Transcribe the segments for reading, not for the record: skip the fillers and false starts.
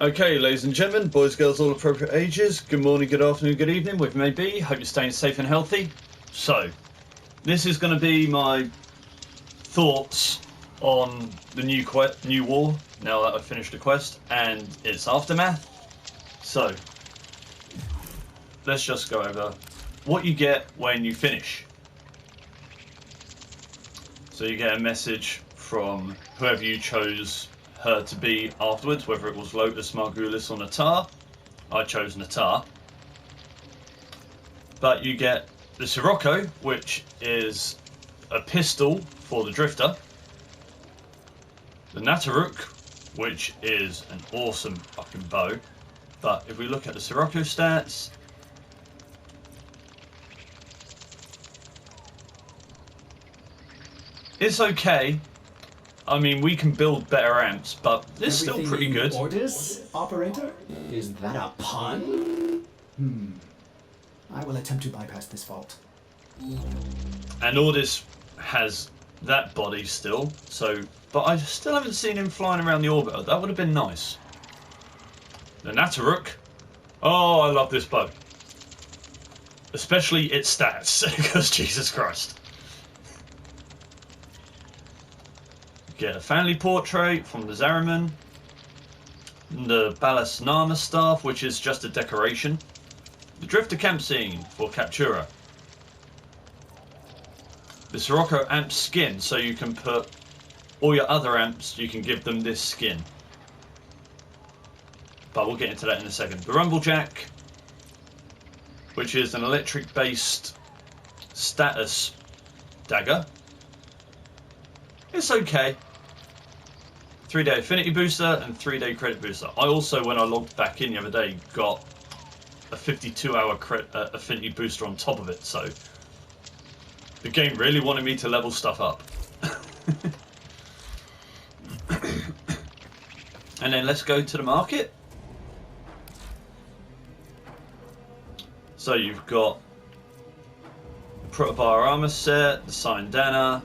Okay, ladies and gentlemen, boys, girls, all appropriate ages, good morning, good afternoon, good evening, wherever you may be. Hope you're staying safe and healthy. So, this is going to be my thoughts on the new war, now that I've finished the quest, and its aftermath. So, let's just go over what you get when you finish. So you get a message from whoever you chose her to be afterwards, whether it was Lotus, Margulis, or Natar. I chose Natar. But you get the Sirocco, which is a pistol for the Drifter. The Nataruk, which is an awesome fucking bow. But if we look at the Sirocco stats, it's okay. I mean, we can build better amps, but it's still pretty good. Orders, operator? Is that a pun? I will attempt to bypass this fault. And Ordis has that body still, so... But I still haven't seen him flying around the orbiter. That would have been nice. The Nataruk. Oh, I love this bow. Especially its stats, because Jesus Christ. Get a family portrait from the Zariman. The Balas Nama staff, which is just a decoration. The Drifter camp scene for Captura. The Sirocco amp skin, so you can put all your other amps, you can give them this skin. But we'll get into that in a second. The Rumblejack, which is an electric based status dagger. It's okay. 3-day affinity booster and 3-day credit booster. I also, when I logged back in the other day, got a 52-hour affinity booster on top of it. So the game really wanted me to level stuff up. And then let's go to the market. So you've got the Protobire armor set, the Syndana,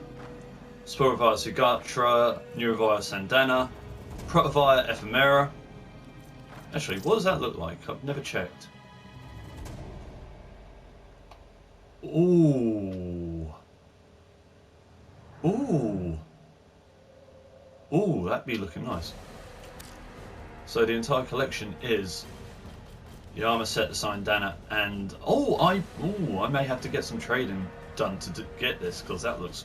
Sporovire Sugatra, Neurovire Sandana, Protovire Ephemera. Actually, what does that look like? I've never checked. Ooh. Ooh. Ooh, that'd be looking nice. So the entire collection is the armor set, the Syndana, and I may have to get some trading done to get this, because that looks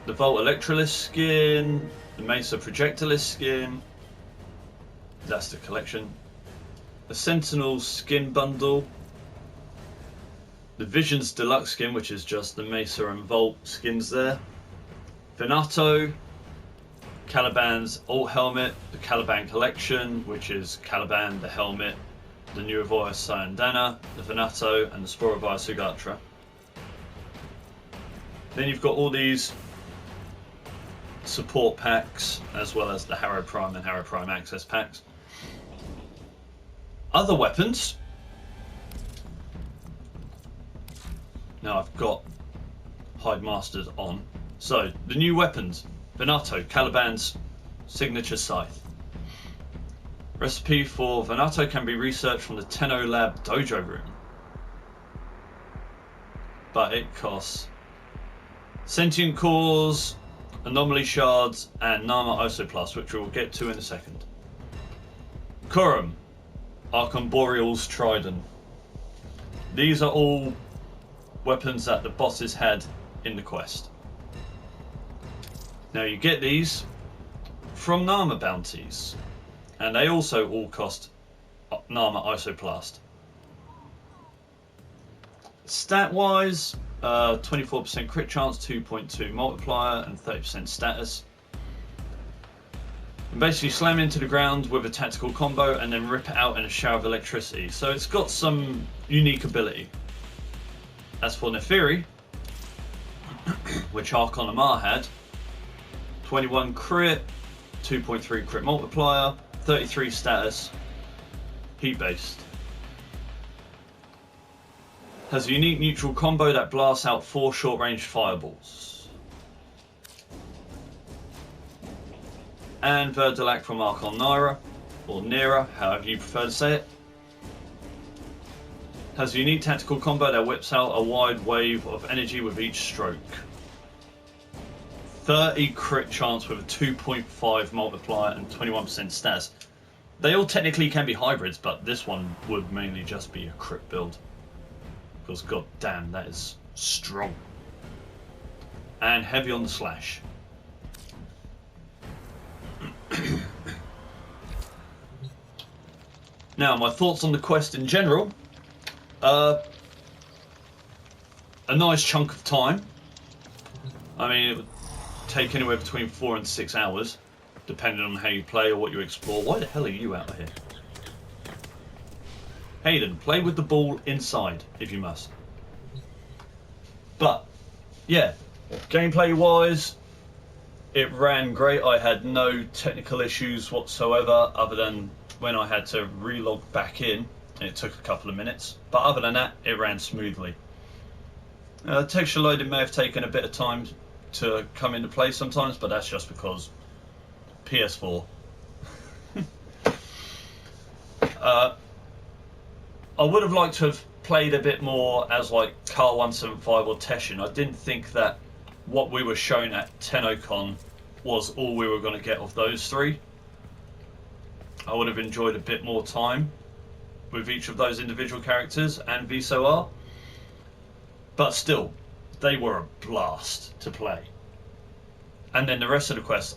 The Volt Electrolyst skin, the Mesa Projectilist skin, that's the collection. The Sentinel skin bundle, the Visions Deluxe skin, which is just the Mesa and Volt skins there. Venato, Caliban's alt helmet, the Caliban collection, which is Caliban, the helmet, the Neurovire Syndana, the Venato, and the Sporovire Sugatra. Then you've got all these support packs, as well as the Harrow Prime and Harrow Prime access packs. Other weapons. Now I've got Hide Masters on. So, the new weapons. Venato, Caliban's signature scythe. Recipe for Venato can be researched from the Tenno Lab dojo room. But it costs sentient cores, anomaly shards, and Nama Isoplast, which we'll get to in a second. Kurum, Archon Trident. These are all weapons that the bosses had in the quest. Now you get these from Nama bounties, and they also all cost Nama Isoplast. Stat wise, 24% crit chance, 2.2 multiplier, and 30% status. And basically slam into the ground with a tactical combo and then rip it out in a shower of electricity. So it's got some unique ability. As for Neferi, which Archon Amar had, 21 crit, 2.3 crit multiplier, 33 status, heat based. Has a unique neutral combo that blasts out 4 short range fireballs. and Verdelac from Archon Naira, or Nira, however you prefer to say it. Has a unique tactical combo that whips out a wide wave of energy with each stroke. 30 crit chance with a 2.5 multiplier and 21% stats. They all technically can be hybrids, but this one would mainly just be a crit build. Because god damn, that is strong. And heavy on the slash. Now, my thoughts on the quest in general. A nice chunk of time. I mean, it would take anywhere between 4 and 6 hours, depending on how you play or what you explore. Why the hell are you out of here? Hayden, play with the ball inside, if you must. But, yeah, gameplay-wise, it ran great. I had no technical issues whatsoever, other than when I had to relog back in. It took a couple of minutes, but other than that, it ran smoothly. Texture loading may have taken a bit of time to come into play sometimes, but that's just because PS4. I would have liked to have played a bit more as like Car 175 or Teshin. I didn't think that what we were shown at TennoCon was all we were going to get of those three. I would have enjoyed a bit more time with each of those individual characters and VSOR, but still, they were a blast to play. And then the rest of the quests,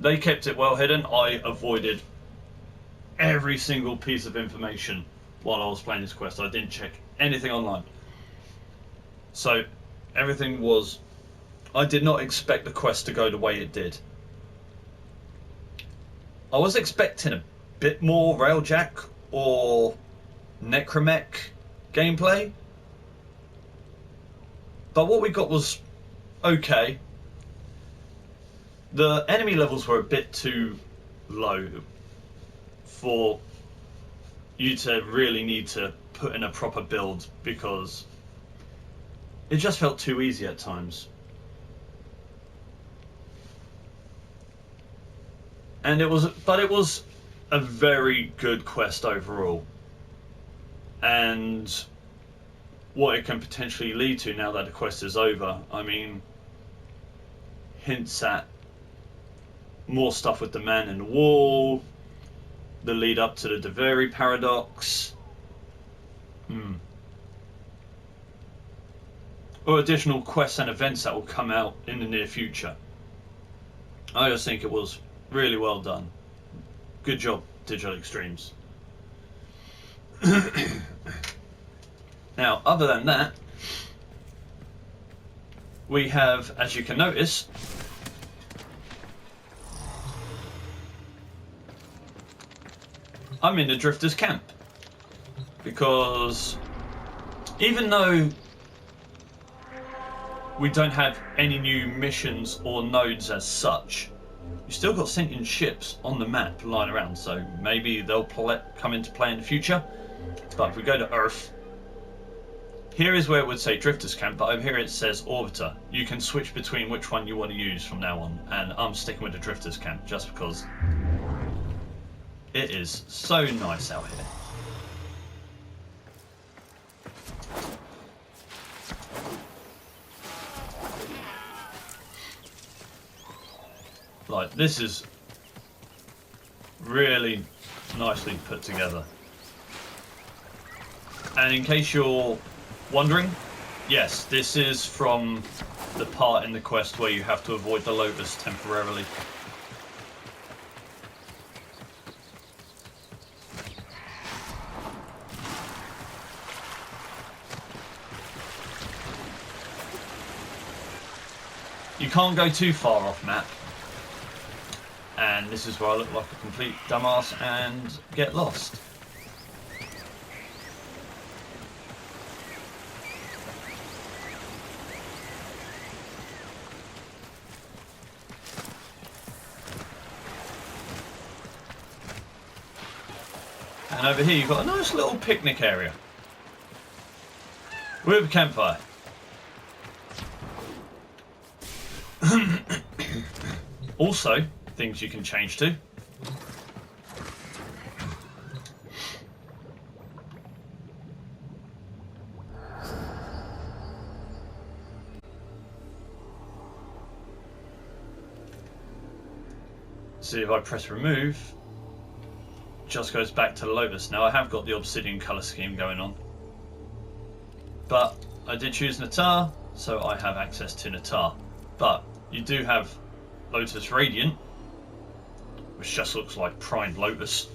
they kept it well hidden. I avoided every single piece of information while I was playing this quest. I didn't check anything online. So everything was... I did not expect the quest to go the way it did. I was expecting a bit more Railjack or Necromech gameplay, but what we got was okay. The enemy levels were a bit too low for you to really need to put in a proper build, because it just felt too easy at times. And it was a very good quest overall. And what it can potentially lead to now that the quest is over, I mean, hints at more stuff with the man in the wall, the lead up to the Deveri paradox, or additional quests and events that will come out in the near future. I just think it was really well done. Good job, Digital Extremes. Now, other than that, we have, as you can notice, I'm in the Drifters camp, because even though we don't have any new missions or nodes as such, you still got sentient ships on the map lying around, so maybe they'll come into play in the future. But if we go to Earth, here is where it would say Drifters Camp, but over here it says Orbiter. You can switch between which one you want to use from now on, and I'm sticking with the Drifters Camp just because it is so nice out here. Like, this is really nicely put together. And in case you're wondering, yes, this is from the part in the quest where you have to avoid the Lotus temporarily. You can't go too far off map. And this is where I look like a complete dumbass and get lost. And over here you've got a nice little picnic area with a campfire. Also, things you can change to. See, if I press remove, just goes back to the Lotus. Now I have got the obsidian colour scheme going on, but I did choose Natar, so I have access to Natar. But you do have Lotus Radiant, which just looks like primed Lotus.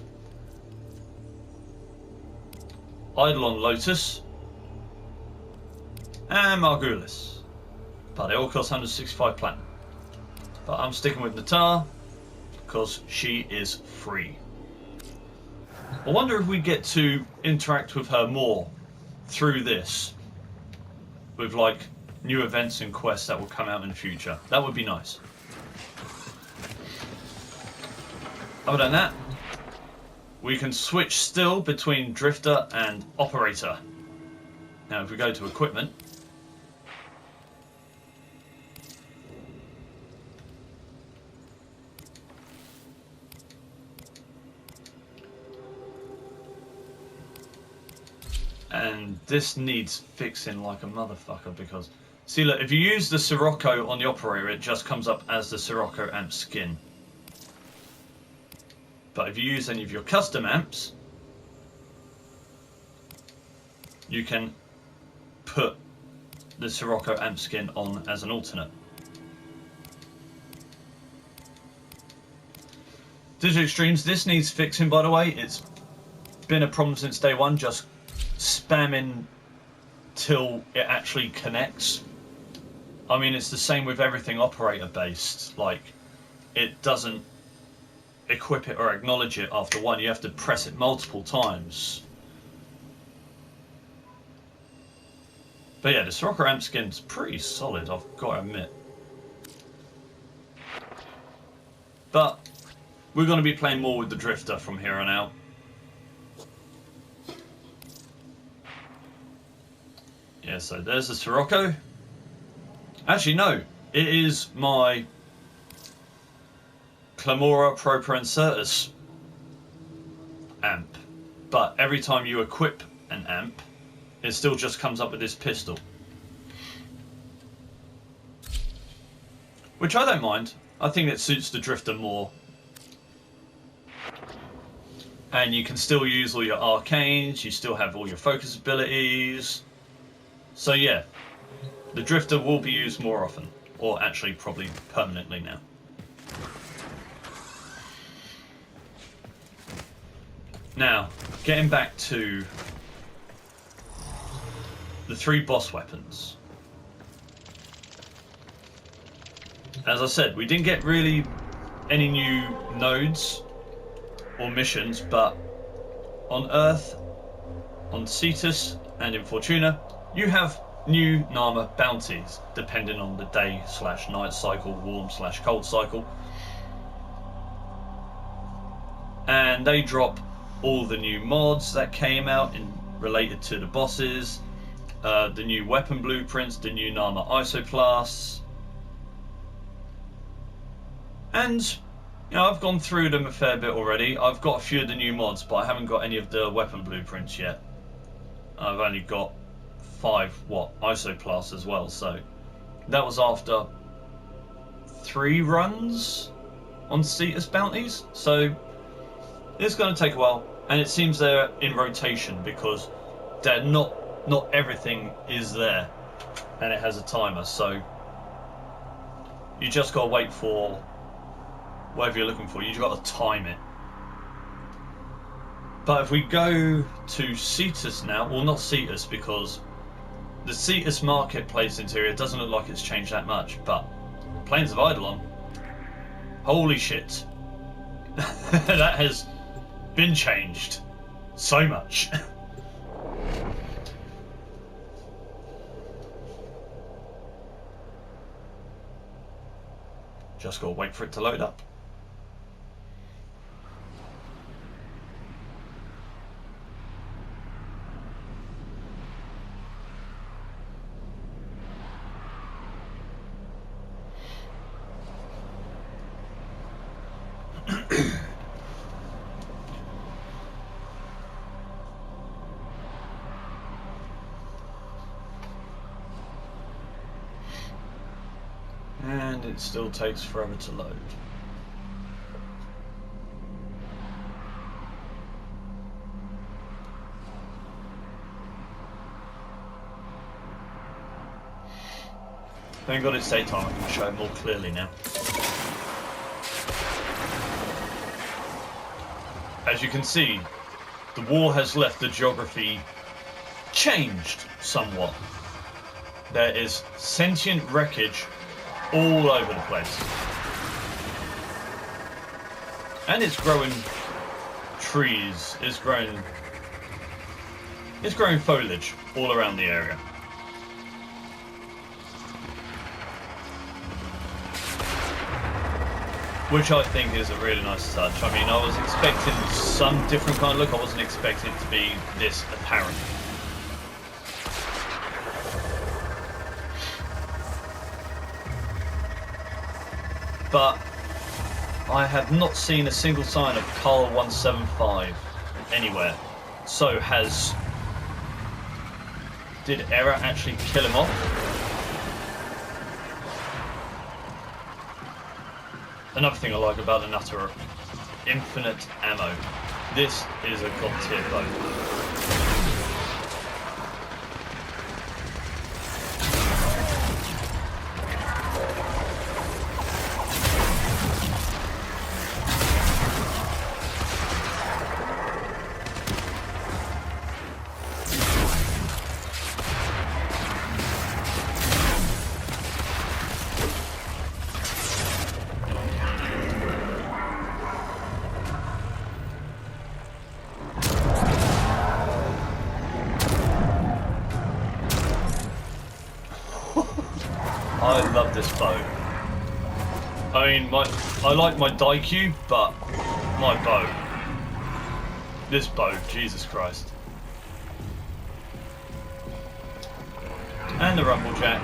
Eidolon Lotus, and Margulis, but they all cost 165 platinum. But I'm sticking with Natar because she is free. I wonder if we get to interact with her more through this, with like new events and quests that will come out in the future. That would be nice. Other than that, we can switch still between Drifter and Operator. Now if we go to equipment, and this needs fixing like a motherfucker, because see, look, if you use the Sirocco on the Operator, it just comes up as the Sirocco amp skin. But if you use any of your custom amps, you can put the Sirocco amp skin on as an alternate. Digital Extremes, this needs fixing, by the way. It's been a problem since day one, just spamming till it actually connects. I mean, it's the same with everything Operator based. Like, it doesn't equip it or acknowledge it after one. You have to press it multiple times. But yeah, the Sirocco amp skin's pretty solid, I've got to admit. But we're going to be playing more with the Drifter from here on out. Yeah, so there's the Sirocco. Actually, no, it is my Clamora Proper Insertus amp. But every time you equip an amp, it still just comes up with this pistol. Which I don't mind. I think it suits the Drifter more. And you can still use all your arcanes, you still have all your focus abilities. So yeah, the Drifter will be used more often, or actually probably permanently now. Now, getting back to the 3 boss weapons. As I said, we didn't get really any new nodes or missions, but on Earth, on Cetus, and in Fortuna, you have new Nama bounties, depending on the day/night cycle, warm/cold cycle. And they drop all the new mods that came out related to the bosses, the new weapon blueprints, the new Nama isoplasts. And you know, I've gone through them a fair bit already. I've got a few of the new mods, but I haven't got any of the weapon blueprints yet. I've only got 5 isoplasts as well, so that was after 3 runs on Cetus bounties, so it's going to take a while, and it seems they're in rotation because they're not everything is there, and it has a timer, so you just got to wait for whatever you're looking for. You just got to time it. But if we go to Cetus now, well, not Cetus, because the Cetus marketplace interior doesn't look like it's changed that much, but Plains of Eidolon, holy shit, that has been changed so much. Just gotta wait for it to load up. And it still takes forever to load. Thank God it's daytime, I can show it more clearly now. As you can see, the war has left the geography changed somewhat. There is sentient wreckage all over the place. And it's growing trees, it's growing foliage all around the area. Which I think is a really nice touch. I mean, I was expecting some different kind of look. I wasn't expecting it to be this apparent. But I have not seen a single sign of Carl 175 anywhere. So did Error actually kill him off? Another thing I like about the Nutter, infinite ammo. This is a god tier bow. I love this bow. I mean, I like my Daikyu, but my bow. This bow, Jesus Christ. And the Rumblejack.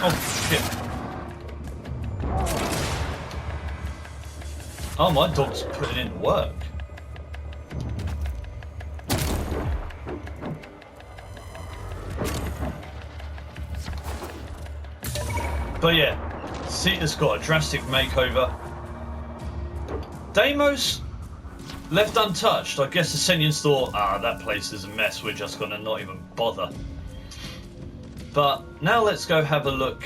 Oh, shit. Oh, my dog's putting in work. But yeah, Sita's got a drastic makeover. Deimos left untouched. I guess the Sentients thought, that place is a mess, we're just gonna not even bother. But now let's go have a look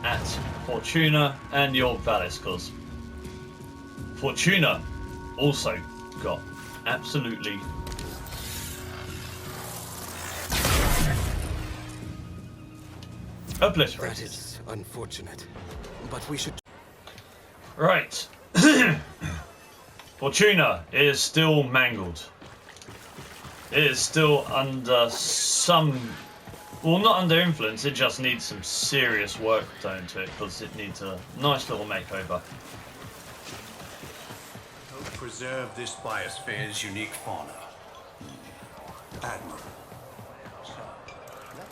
at Fortuna and your Valis, cause Fortuna also got absolutely obliterated. That is unfortunate, but we should... Right. Fortuna is still mangled. It is still under some... Well, not under influence, it just needs some serious work done to it, because it needs a nice little makeover. Preserve this biosphere's unique fauna. Admirable.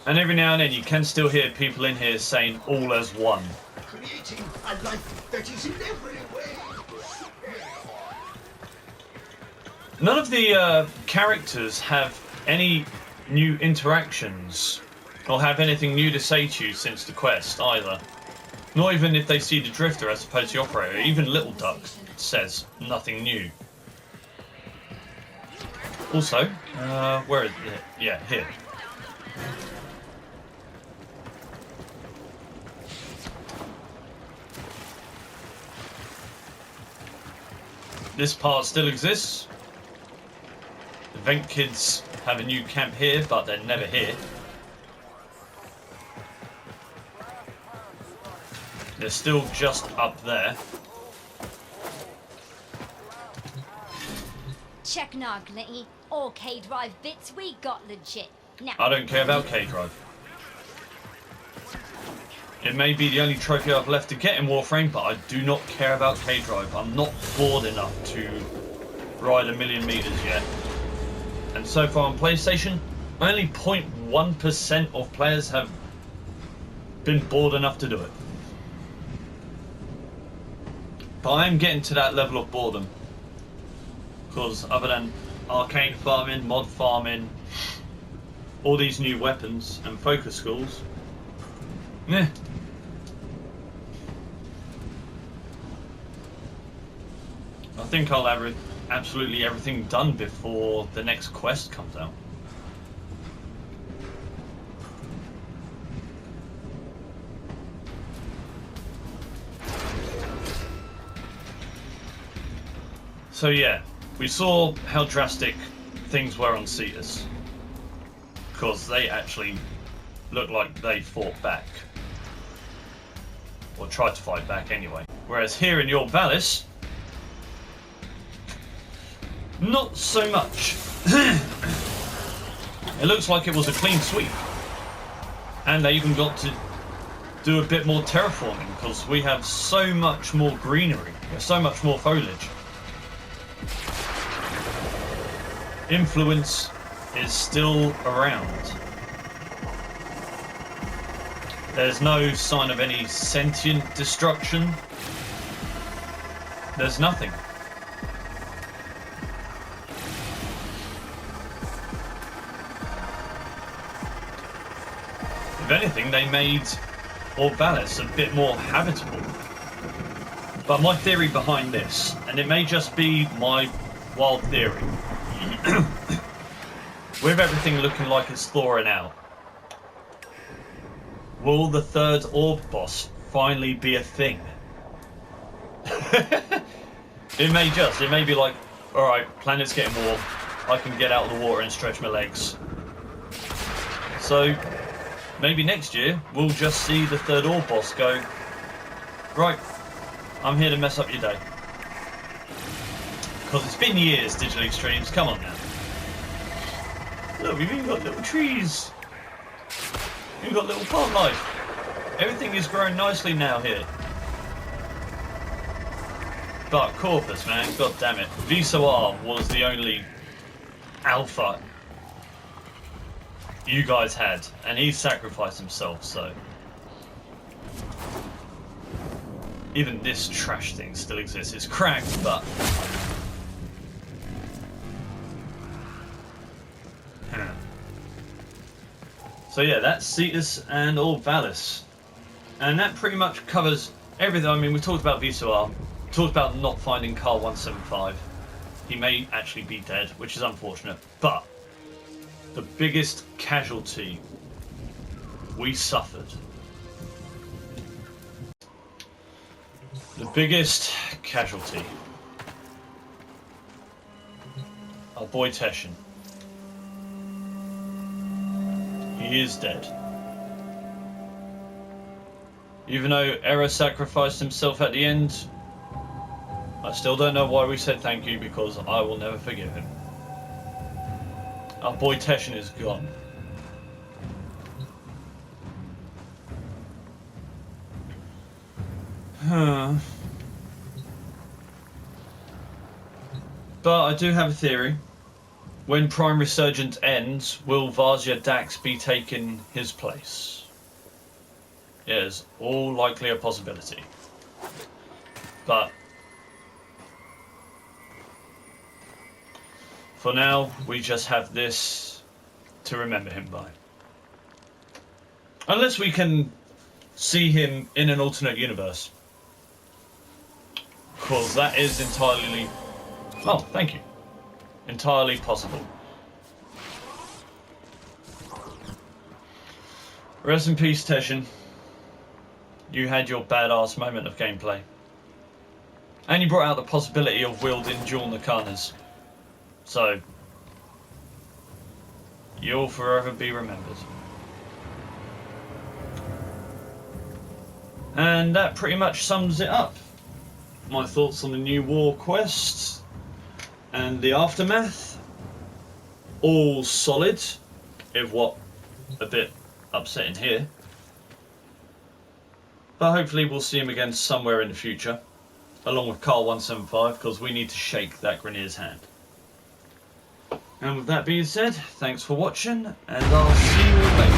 And every now and then you can still hear people in here saying all as one. Creating a life that is in every way. None of the characters have any new interactions or have anything new to say to you since the quest either. Not even if they see the Drifter as opposed to the Operator. Even Little Duck says nothing new. Also, where is it? Yeah, here. This part still exists. The Vent Kids have a new camp here, but they're never here. They're still just up there. Check Narglitty, all K-Drive bits we got legit. Now, I don't care about K-Drive. It may be the only trophy I've left to get in Warframe, but I do not care about K-Drive. I'm not bored enough to ride 1,000,000 meters yet. And so far on PlayStation, only 0.1% of players have been bored enough to do it. But I am getting to that level of boredom. Because other than arcane farming, mod farming, all these new weapons and focus schools, yeah. I think I'll have absolutely everything done before the next quest comes out. So yeah, we saw how drastic things were on Cetus, because they actually looked like they fought back, or tried to fight back anyway. Whereas here in Your Valis, not so much. It looks like it was a clean sweep, and they even got to do a bit more terraforming because we have so much more greenery, so much more foliage. Influence is still around. There's no sign of any sentient destruction. There's nothing. If anything, they made Orvalis a bit more habitable. But my theory behind this, and it may just be my wild theory, with everything looking like it's thawing out, will the third orb boss finally be a thing? It may be like, alright, planet's getting warm, I can get out of the water and stretch my legs. So, maybe next year, we'll just see the third orb boss go, right, I'm here to mess up your day. Because it's been years, Digital Extremes, come on now. Look, we've even got little trees. We've got little plant life. Everything is growing nicely now here. But Corpus, man, god damn it. Visoar was the only alpha you guys had, and he sacrificed himself, so even this trash thing still exists. It's cracked, but so yeah, that's Cetus and Orvalis, and that pretty much covers everything. I mean, we talked about Visoar, talked about not finding Carl 175. He may actually be dead, which is unfortunate, but the biggest casualty we suffered, our boy Teshin. He is dead. Even though Era sacrificed himself at the end, I still don't know why we said thank you, because I will never forgive him. Our boy Teshin is gone. But I do have a theory. When Prime Resurgence ends, will Vazia Dax be taking his place? It is all likely a possibility. But for now, we just have this to remember him by. Unless we can see him in an alternate universe. Because that is entirely... Oh, thank you. Entirely possible. Rest in peace, Teshin. You had your badass moment of gameplay. And you brought out the possibility of wielding dual Nakanas. So, you'll forever be remembered. And that pretty much sums it up. My thoughts on the new war quest and the aftermath. All solid, if what a bit upsetting here. But hopefully we'll see him again somewhere in the future, along with Carl 175, because we need to shake that Grenier's hand. And with that being said, thanks for watching, and I'll see you all later.